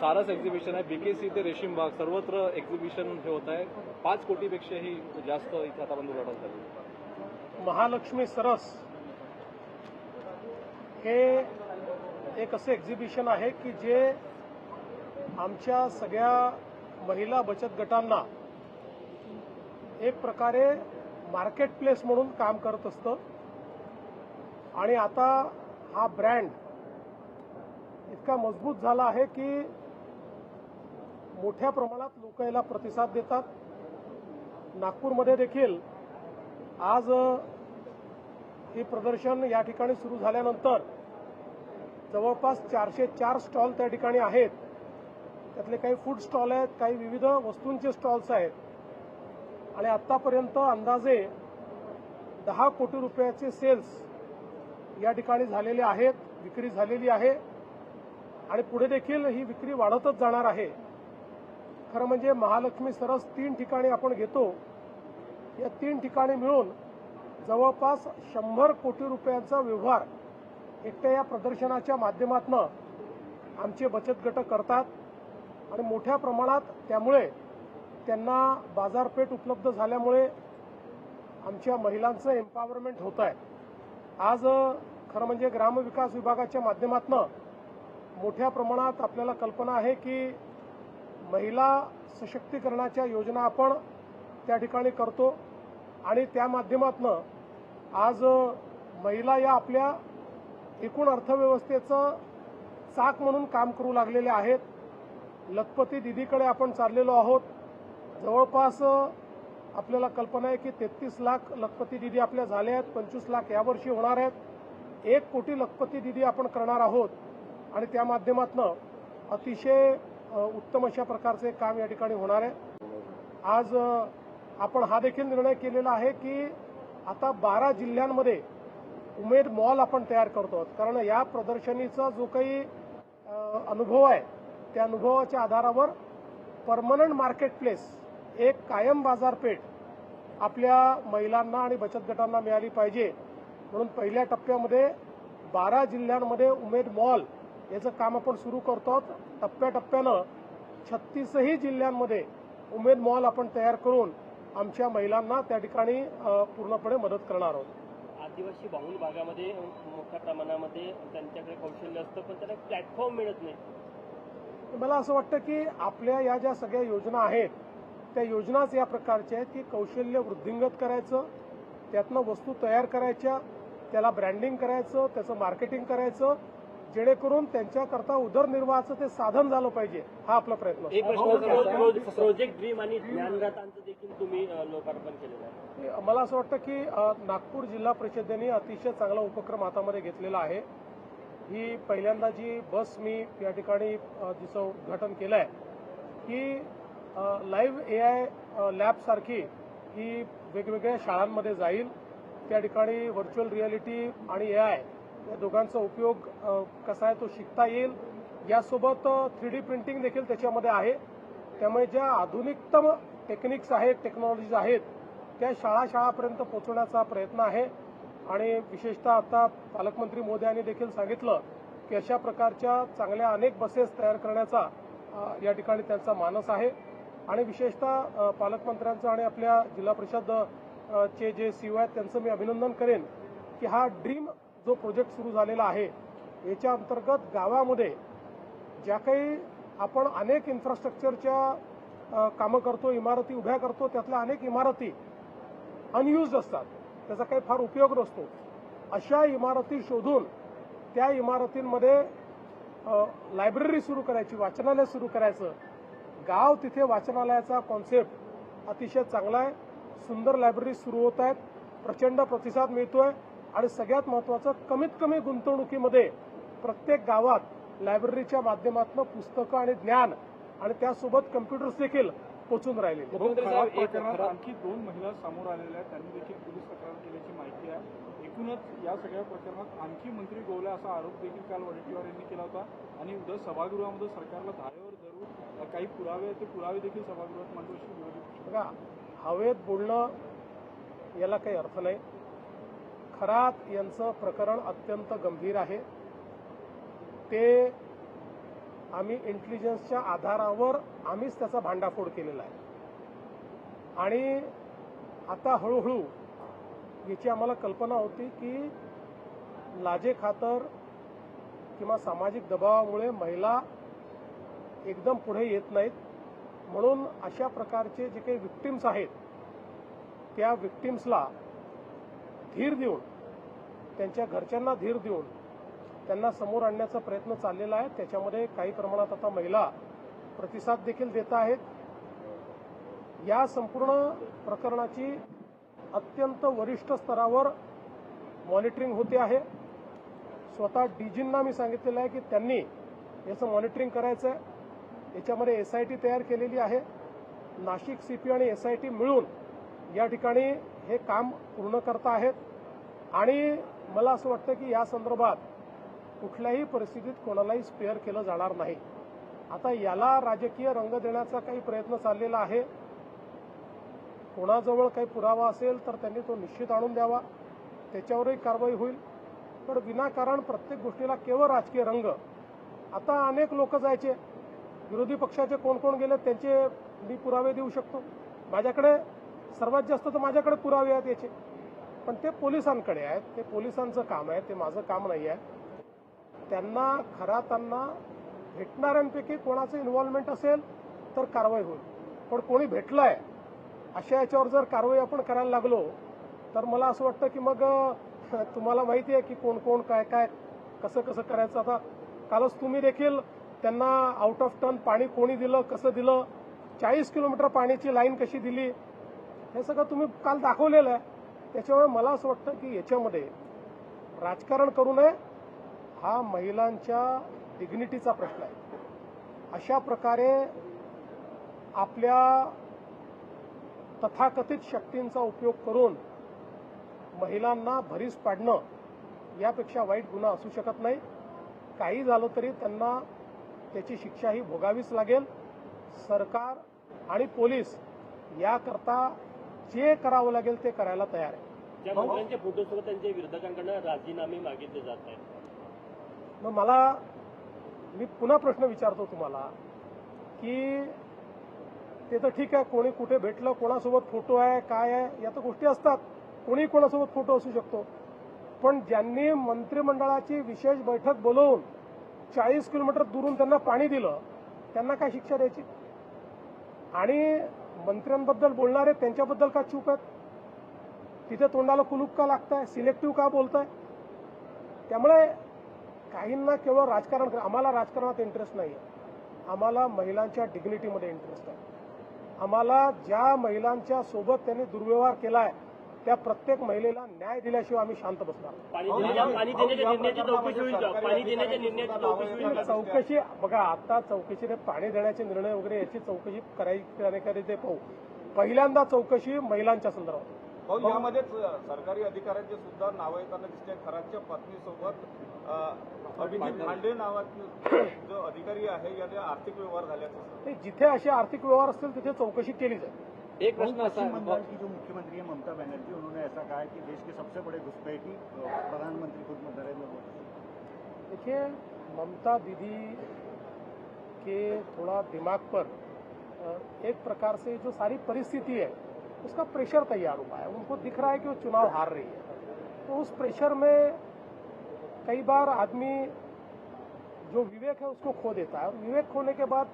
सारस एक्झिबिशन आहे, बीकेसी ते रेशीम बाग सर्वत्र एक्झिबिशन हे होत आहे. 5 कोटीपेक्षाही जास्त इथे आतापर्यंत उलाढाल झाली. महालक्ष्मी सरस हे एक असं एक्झिबिशन आहे की जे आमच्या सगळ्या महिला बचत गटांना एक प्रकारे मार्केट प्लेस म्हणून काम करत असतं. आणि आता हा ब्रँड इतका मजबूत झाला आहे की मोठ्या प्रमाणात लोक याला प्रतिसाद देतात. नागपूरमध्ये देखील आज हे प्रदर्शन या ठिकाणी सुरू झाल्यानंतर जवळपास 404 स्टॉल त्या ठिकाणी आहेत. त्यातले काही फूड स्टॉल आहेत, काही विविध वस्तूंचे स्टॉल्स आहेत. आणि आतापर्यंत अंदाजे 10 कोटी रुपयाचे सेल्स या ठिकाणी झालेले आहेत, विक्री झालेली आहे आणि पुढे देखील ही विक्री वाढतच जाणार आहे. खरं म्हणजे महालक्ष्मी सरस 3 ठिकाणी आपण घेतो. या 3 ठिकाणी मिळून जवळपास 100 कोटी रुपयांचा व्यवहार एकट्या या प्रदर्शनाच्या माध्यमातून आमचे बचत गट करतात आणि मोठ्या प्रमाणात त्यामुळे त्यांना बाजारपेठ उपलब्ध झाल्यामुळे आमच्या महिलांचं एम्पॉवरमेंट होत आहे. आज खरं म्हणजे ग्रामविकास विभागाच्या माध्यमातून मोठ्या प्रमाणात आपल्याला कल्पना आहे की महिला सशक्तीकरणाच्या योजना आपण त्या ठिकाणी करतो आणि त्या माध्यमातून आज महिला या आपल्या एकूण अर्थव्यवस्थेचं चाक म्हणून काम करू लागलेल्या आहेत. लखपती दीदीकडे आपण चाललेलो आहोत. जवळपास आपल्याला कल्पना आहे की 33 लाख लखपती दीदी आपल्या झाल्या आहेत. 25 लाख यावर्षी होणार आहेत. 1 कोटी लखपती दीदी आपण करणार आहोत आणि त्या माध्यमातून अतिशय उत्तम अशा प्रकारचे काम या ठिकाणी होणार आहे. आज आपण हा देखील निर्णय केलेला आहे की आता 12 जिल्ह्यांमध्ये उमेद मॉल आपण तयार करतो. कारण या प्रदर्शनीचा जो काही अनुभव आहे त्या अनुभवाच्या आधारावर परमनंट मार्केट प्लेस, एक कायम बाजारपेठ आपल्या महिलांना आणि बचत गटांना मिळाली पाहिजे म्हणून पहिल्या टप्प्यामध्ये 12 जिल्ह्यांमध्ये उमेद मॉल याचं काम आपण सुरू करतो. टप्प्याटप्प्यानं 36ही जिल्ह्यांमध्ये उमेद मॉल आपण तयार करून आमच्या महिलांना त्या ठिकाणी पूर्णपणे मदत करणार आहोत. आदिवासी बहुल भागामध्ये मोठ्या प्रमाणामध्ये त्यांच्याकडे कौशल्य असतं पण त्यांना प्लॅटफॉर्म मिळत नाही. मला असं वाटतं की आपल्या या ज्या सगळ्या योजना आहेत त्या योजनाच या प्रकारच्या आहेत की कौशल्य वृद्धिंगत करायचं, त्यातनं वस्तू तयार करायच्या, त्याला ब्रँडिंग करायचं, त्याचं मार्केटिंग करायचं, जेणेकरून त्यांच्याकरता उदरनिर्वाहाचं ते साधन झालं पाहिजे. हा आपला प्रयत्न. एक प्रोजेक्ट ड्रीम आणि ज्ञानरथांचं देखील तुम्ही लोकार्पण केलेलं आहे. मला असं वाटतं की नागपूर जिल्हा परिषदेने अतिशय चांगला उपक्रम हातामध्ये घेतलेला आहे. ही पहिल्यांदा जी बस मी या ठिकाणी जिचं उद्घाटन केलं आहे की लाईव्ह AI लॅबसारखी ही वेगवेगळ्या शाळांमध्ये जाईल. त्या ठिकाणी व्हर्च्युअल रिअलिटी आणि AI या दोघांचा उपयोग कसा आहे तो शिकता येईल. यासोबत 3D प्रिंटिंग देखील त्याच्यामध्ये आहे. त्यामुळे ज्या आधुनिकतम टेक्निक्स आहेत, टेक्नॉलॉजीज आहेत त्या शाळापर्यंत पोहोचवण्याचा प्रयत्न आहे. आणि विशेषतः आता पालकमंत्री महोदयांनी देखील सांगितलं की अशा प्रकारच्या चांगल्या अनेक बसेस तयार करण्याचा या ठिकाणी त्यांचा मानस आहे. आणि विशेषतः पालकमंत्र्यांचं आणि आपल्या जिल्हा परिषद चे जे CEO आहेत त्यांचं मी अभिनंदन करेन की हा ड्रीम जो प्रोजेक्ट सुरू झालेला आहे याच्या अंतर्गत गावामध्ये ज्या काही आपण अनेक इन्फ्रास्ट्रक्चरच्या कामं करतो, इमारती उभ्या करतो, त्यातल्या अनेक इमारती अनयुज्ड असतात, त्याचा काही फार उपयोग नसतो. अशा इमारती शोधून त्या इमारतींमध्ये लायब्ररी सुरू करायची, वाचनालय सुरू करायचं. गाव तिथे वाचनालयाचा कॉन्सेप्ट अतिशय चांगला आहे. सुंदर लायब्ररी सुरू होत आहेत, प्रचंड प्रतिसाद मिळतोय आणि सगळ्यात महत्वाचं कमीत कमी गुंतवणुकीमध्ये प्रत्येक गावात लायब्ररीच्या माध्यमातून पुस्तकं आणि ज्ञान आणि त्यासोबत कम्प्युटर्स देखील पोहोचून राहिले. आणखी 2 महिला समोर आलेल्या आहेत, त्यांनी देखील पोलीस तक्रार केल्याची माहिती आहे. एकूणच या सगळ्या प्रकरणात आणखी मंत्री गोवले असा आरोप देखील काल वडेट्टीवार यांनी केला होता आणि उद्या सभागृहामध्ये सरकारला धारेवर धरून काही पुरावे आहेत ते पुरावे देखील सभागृहात मांडू अशी विरोधी पक्ष. बघा, हवेत बोलणं याला काही अर्थ नाही. खरात यांचं प्रकरण अत्यंत गंभीर आहे. ते आम्ही इंटेलिजन्सच्या आधारावर आम्हीच त्याचा भांडाफोड केलेला आहे आणि आता हळूहळू याची आम्हाला कल्पना होती की लाजेखातर किंवा सामाजिक दबावामुळे महिला एकदम पुढे येत नाहीत, म्हणून अशा प्रकारचे जे काही विक्टिम्स आहेत त्या विक्टिम्सला धीर देऊन, त्यांच्या घरच्यांना धीर देऊन त्यांना समोर आणण्याचा प्रयत्न चाललेला आहे. त्याच्यामध्ये काही प्रमाणात आता महिला प्रतिसाद देखील देत आहेत. या संपूर्ण प्रकरणाची अत्यंत वरिष्ठ स्तरावर मॉनिटरिंग होते आहे. स्वतः डीजींना मी सांगितलेलं आहे की त्यांनी याचं मॉनिटरिंग करायचं आहे. याच्यामध्ये SIT तयार केलेली आहे. नाशिक CP आणि SIT मिळून या ठिकाणी हे काम पूर्ण करता आहेत आणि मला असं वाटतं की या संदर्भात कुठल्याही परिस्थितीत कोणालाही स्पेअर केलं जाणार नाही. आता याला राजकीय रंग देण्याचा काही प्रयत्न चाललेला आहे. कोणाजवळ काही पुरावा असेल तर त्यांनी तो निश्चित आणून द्यावा, त्याच्यावरही कारवाई होईल. पण विनाकारण प्रत्येक गोष्टीला केवळ राजकीय रंग. आता अनेक लोक जायचे, विरोधी पक्षाचे कोण कोण गेले त्यांचे मी पुरावे देऊ शकतो. माझ्याकडे सर्वात जास्त तर माझ्याकडे पुरावे आहेत याचे, पण ते पोलिसांकडे आहेत. ते पोलिसांचं काम आहे, ते माझं काम नाही आहे. त्यांना खऱ्या भेटणाऱ्यांपैकी कोणाचं इन्व्हॉल्वमेंट असेल तर कारवाई होईल. पण कोणी भेटलंय अशा याच्यावर जर कारवाई आपण करायला लागलो तर मला असं वाटतं की मग तुम्हाला माहिती आहे की कोण कोण काय काय कसं कसं करायचं. आता कालच तुम्ही देखील त्यांना आउट ऑफ टर्न पाणी कोणी दिलं, कसं दिलं, 40 किलोमीटर पाण्याची लाईन कशी दिली, हे सगळं तुम्ही काल दाखवलेलं आहे. त्याच्यामुळे मला असं वाटतं की याच्यामध्ये राजकारण करू नये. हा महिलांच्या डिग्निटीचा प्रश्न आहे. अशा प्रकारे आपल्या तथाकथित शक्तींचा उपयोग करून महिलांना भरीस पाडणं यापेक्षा वाईट गुन्हा असू शकत नाही. काही झालं तरी त्यांना त्याची शिक्षा ही भोगावीच लागेल. सरकार आणि पोलीस याकरता जे करावं लागेल ते करायला तयार आहे. ज्या मंत्र्यांच्या फोटोसोबत त्यांच्या विरोधकांकडून राजीनामे मागितले जात आहेत, मग मी पुन्हा प्रश्न विचारतो तुम्हाला की ते तर ठीक आहे, कोणी कुठे भेटलं, कोणासोबत फोटो आहे, काय आहे, या तर गोष्टी असतात. कोणी कोणासोबत फोटो असू शकतो. पण ज्यांनी मंत्रिमंडळाची विशेष बैठक बोलवून 40 किलोमीटर दुरून त्यांना पाणी दिलं त्यांना काय शिक्षा द्यायची? आणि मंत्र्यांबद्दल बोलणारे त्यांच्याबद्दल का चूप आहेत? तिथे तोंडाला कुलूप का लागताय? सिलेक्टिव्ह का बोलताय? त्यामुळे काहींना केवळ राजकारण, आम्हाला राजकारणात इंटरेस्ट नाही आहे. आम्हाला महिलांच्या डिग्निटीमध्ये इंटरेस्ट आहे. आम्हाला ज्या महिलांच्या सोबत त्यांनी दुर्व्यवहार केलाय त्या प्रत्येक महिलेला न्याय दिल्याशिवाय आम्ही शांत बसणार. पाणी देण्याच्या निर्णयाची चौकशी होईल का? पाणी देण्याच्या निर्णयाची चौकशी होईल का? चौकशी बघा, आता चौकशीने पाणी देण्याचे निर्णय वगैरे याची चौकशी करायची ते पाहू. पहिल्यांदा चौकशी महिलांच्या संदर्भात. यामध्येच सरकारी अधिकाऱ्यांचे सुद्धा नावं येताना दिसते. खरातच्या पत्नीसोबत अभिजित भांडे नावाचे जो अधिकारी आहे याने आर्थिक व्यवहार झाल्याचं. जिथे असे आर्थिक व्यवहार असतील तिथे चौकशी केली जाईल. एक प्रश्न असा पश्चिम बंगाल की जो मुख्यमंत्री है ममता बनर्जी, उन्होंने ऐसा कहा है कि देश के सबसे बड़े घुसपैठी प्रधानमंत्री खुद नरेंद्र मोदी. देखिए, ममता दीदी के थोड़ा दिमाग पर एक प्रकार से जो सारी परिस्थिति है उसका प्रेशर तैयार हुआ है. उनको दिख रहा है कि वो चुनाव हार रही है, तो उस प्रेशर में कई बार आदमी जो विवेक है उसको खो देता है. और विवेक खोने के बाद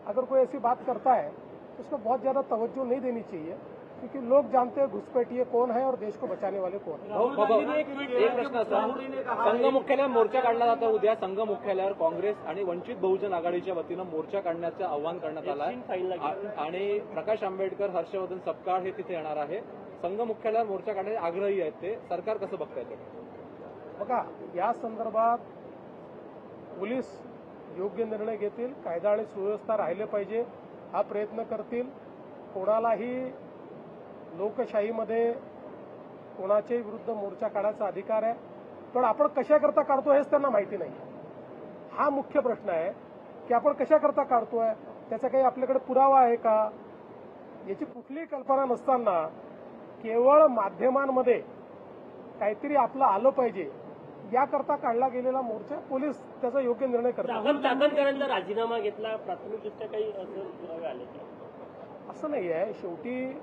अगर कोई ऐसी बात करता है तो उसको बहुत ज्यादा तवज्जो नहीं देनी चाहिए, क्योंकि लोग जानते हैं घुसपैठिए कौन है और देश को बचाने वाले कौन है. एक प्रश्न असा, संघ मुख्यालयावर मोर्चा काढला जातो. उद्या संघ मुख्यालयावर काँग्रेस आणि वंचित बहुजन आघाडीच्या वतीनं मोर्चा काढण्याचं आवाहन करण्यात आलं आहे आणि प्रकाश आंबेडकर, हर्षवर्धन सपकाळ हे तिथे येणार आहे. संघ मुख्यालयावर मोर्चा काढण्याचे आग्रही आहेत ते. सरकार कसं बघताय ते? बघा, या संदर्भात पोलीस योग्य निर्णय घेतील. कायदा आणि सुव्यवस्था राहिले पाहिजे हा प्रयत्न करतील. कोणालाही लोकशाहीमध्ये कोणाच्याही विरुद्ध मोर्चा काढायचा अधिकार आहे, पण आपण कशाकरता काढतो हेच त्यांना माहिती नाही. हा मुख्य प्रश्न आहे की आपण कशाकरता काढतोय, त्याचा काही आपल्याकडे पुरावा आहे का, याची कुठलीही कल्पना नसताना केवळ माध्यमांमध्ये काहीतरी आपलं आलं पाहिजे याकरता काढला गेलेला मोर्चा पोलीस त्याचा योग्य निर्णय करतात. राहुल चाकणकरांचा राजीनामा घेतला, प्राथमिकदृष्ट्या काही असं पुरावे आले की असं नाही आहे. शेवटी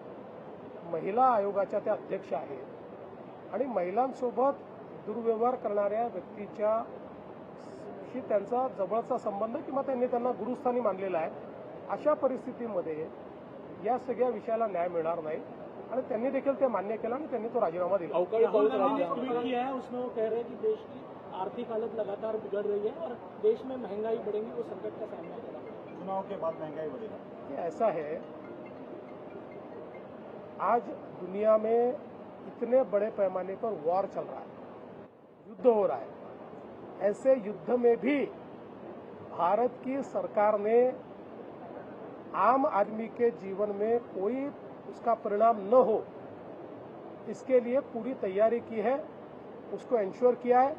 महिला आयोगाच्या त्या अध्यक्ष आहेत आणि महिलांसोबत दुर्व्यवहार करणाऱ्या व्यक्तीशी त्यांचा जवळचा संबंध किंवा त्यांना गुरुस्थानी मानलेला आहे. अशा परिस्थितीमध्ये या सगळ्या विषयाला न्याय मिळणार नाही आणि त्यांनी देखील ते मान्य केलं आणि त्यांनी तो राजीनामा दिला. अवकाळी पाऊस राज्य ट्वीट किया है, उसमें वो कह रहे हैं कि देश की आर्थिक हालत लगातार बिगड़ रही है और देश में महंगाई बढ़ेगी, वो संकट का सामना करेगा. चुनाव के बाद महंगाई बढ़ेगा. ये ऐसा है, आज दुनिया में इतने बड़े पैमाने पर वॉर चल रहा है, युद्ध हो रहा है. ऐसे युद्ध में भी भारत की सरकार ने आम आदमी के जीवन में कोई उसका परिणाम न हो इसके लिए पूरी तैयारी की है, उसको इंश्योर किया है.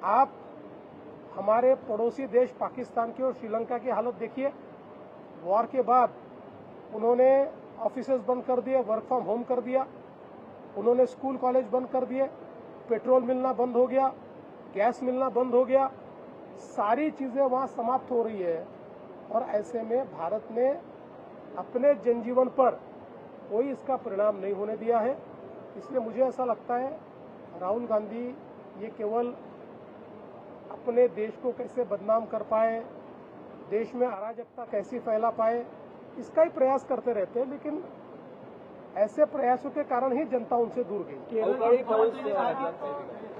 आप हमारे पड़ोसी देश पाकिस्तान की और श्रीलंका की हालत देखिए. वॉर के बाद उन्होंने ऑफिसेज बंद कर दिए, वर्क फ्रॉम होम कर दिया, उन्होंने स्कूल कॉलेज बंद कर दिए, पेट्रोल मिलना बंद हो गया, गैस मिलना बंद हो गया, सारी चीजें वहां समाप्त हो रही है. और ऐसे में भारत ने अपने जनजीवन पर कोई इसका परिणाम नहीं होने दिया है. इसलिए मुझे ऐसा लगता है राहुल गांधी ये केवल अपने देश को कैसे बदनाम कर पाए, देश में अराजकता कैसी फैला पाए, इसका ही प्रयास करते रहते हैं. लेकिन ऐसे प्रयासों के कारण ही जनता उनसे दूर गई. अवकाळी पाऊस